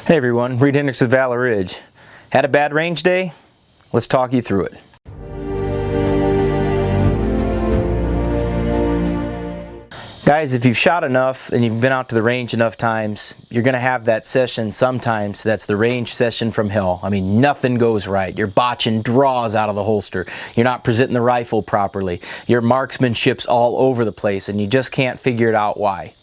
Hey everyone, Reid Henrichs with Valor. Had a bad range day? Let's talk you through it. Guys, if you've shot enough and you've been out to the range enough times, you're going to have that session sometimes that's the range session from hell. I mean, nothing goes right. You're botching draws out of the holster. You're not presenting the rifle properly. Your marksmanship's all over the place and you just can't figure it out why.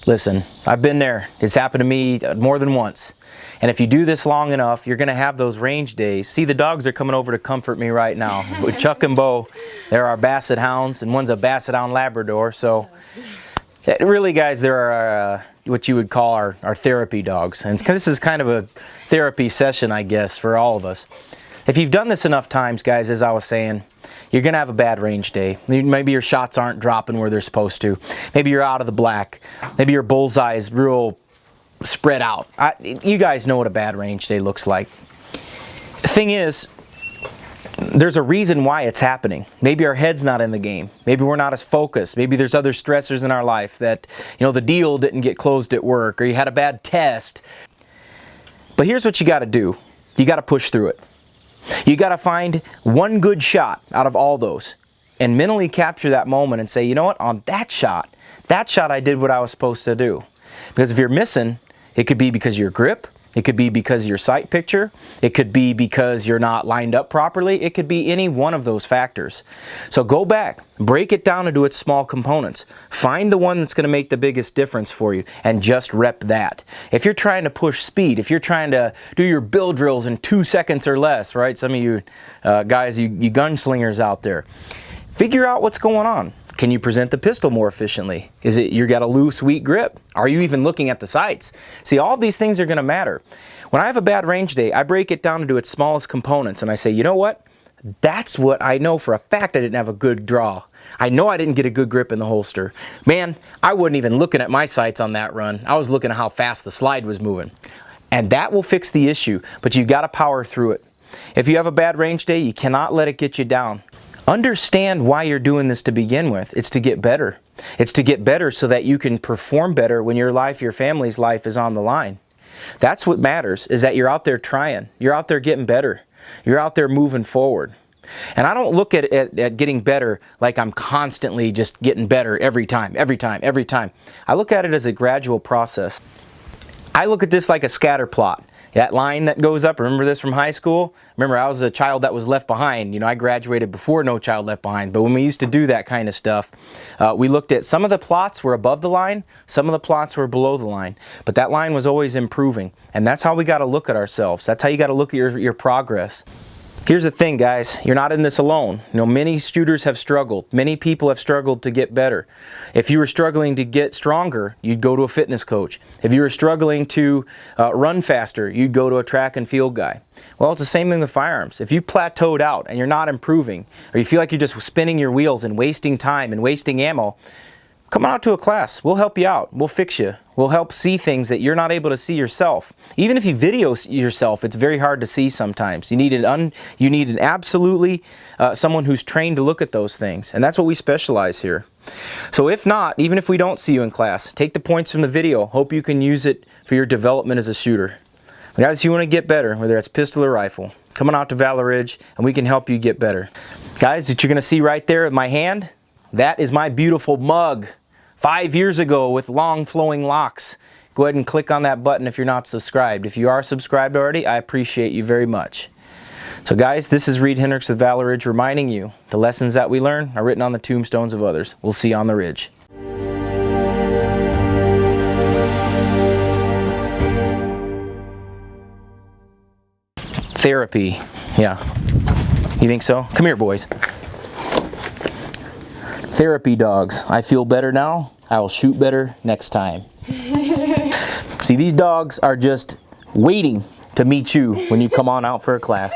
Listen, I've been there. It's happened to me more than once. And if you do this long enough, you're going to have those range days. See, the dogs are coming over to comfort me right now. With Chuck and Bo, they're our Basset Hounds, and one's a Basset Hound Labrador. So, really, guys, there are what you would call our therapy dogs. And this is kind of a therapy session, I guess, for all of us. If you've done this enough times, guys, as I was saying, you're going to have a bad range day. Maybe your shots aren't dropping where they're supposed to. Maybe you're out of the black. Maybe your bullseye is real spread out. You guys know what a bad range day looks like. The thing is, there's a reason why it's happening. Maybe our head's not in the game. Maybe we're not as focused. Maybe there's other stressors in our life that, the deal didn't get closed at work, or you had a bad test. But here's what you got to do. You got to push through it. You got to find one good shot out of all those and mentally capture that moment and say, you know what, on that shot I did what I was supposed to do. Because if you're missing, it could be because of your grip, it could be because of your sight picture, it could be because you're not lined up properly, it could be any one of those factors. So go back, break it down into its small components. Find the one that's going to make the biggest difference for you and just rep that. If you're trying to push speed, if you're trying to do your bill drills in 2 seconds or less, right? Some of you guys, you gunslingers out there, figure out what's going on. Can you present the pistol more efficiently? Is it you got a loose, weak grip? Are you even looking at the sights? See, all of these things are going to matter. When I have a bad range day, I break it down into its smallest components and I say, you know what? That's what I know for a fact I didn't have a good draw. I know I didn't get a good grip in the holster. Man, I wasn't even looking at my sights on that run. I was looking at how fast the slide was moving. And that will fix the issue, but you got to power through it. If you have a bad range day, you cannot let it get you down. Understand why you're doing this to begin with. It's to get better. It's to get better so that you can perform better when your life, your family's life is on the line. That's what matters, is that you're out there trying. You're out there getting better. You're out there moving forward. And I don't look at getting better like I'm constantly just getting better every time. I look at it as a gradual process. I look at this like a scatter plot. That line that goes up, remember this from high school? Remember, I was a child that was left behind. I graduated before No Child Left Behind. But when we used to do that kind of stuff, we looked at some of the plots were above the line, some of the plots were below the line. But that line was always improving. And that's how we got to look at ourselves. That's how you got to look at your progress. Here's the thing, guys. You're not in this alone. Many shooters have struggled. Many people have struggled to get better. If you were struggling to get stronger, you'd go to a fitness coach. If you were struggling to run faster, you'd go to a track and field guy. Well, it's the same thing with firearms. If you plateaued out and you're not improving, or you feel like you're just spinning your wheels and wasting time and wasting ammo, come out to a class. We'll help you out. We'll fix you. We'll help see things that you're not able to see yourself. Even if you video yourself, it's very hard to see sometimes. You need an absolutely someone who's trained to look at those things. And that's what we specialize here. So if not, even if we don't see you in class, take the points from the video. Hope you can use it for your development as a shooter. But guys, if you want to get better, whether it's pistol or rifle, come on out to Valor, and we can help you get better. Guys, that you're going to see right there in my hand, that is my beautiful mug. 5 years ago with long flowing locks. Go ahead and click on that button if you're not subscribed. If you are subscribed already, I appreciate you very much. So guys, this is Reid Henrichs with Valor reminding you the lessons that we learn are written on the tombstones of others. We'll see you on the ridge. Therapy. Yeah. You think so? Come here, boys. Therapy dogs. I feel better now. I will shoot better next time. See, these dogs are just waiting to meet you when you come on out for a class.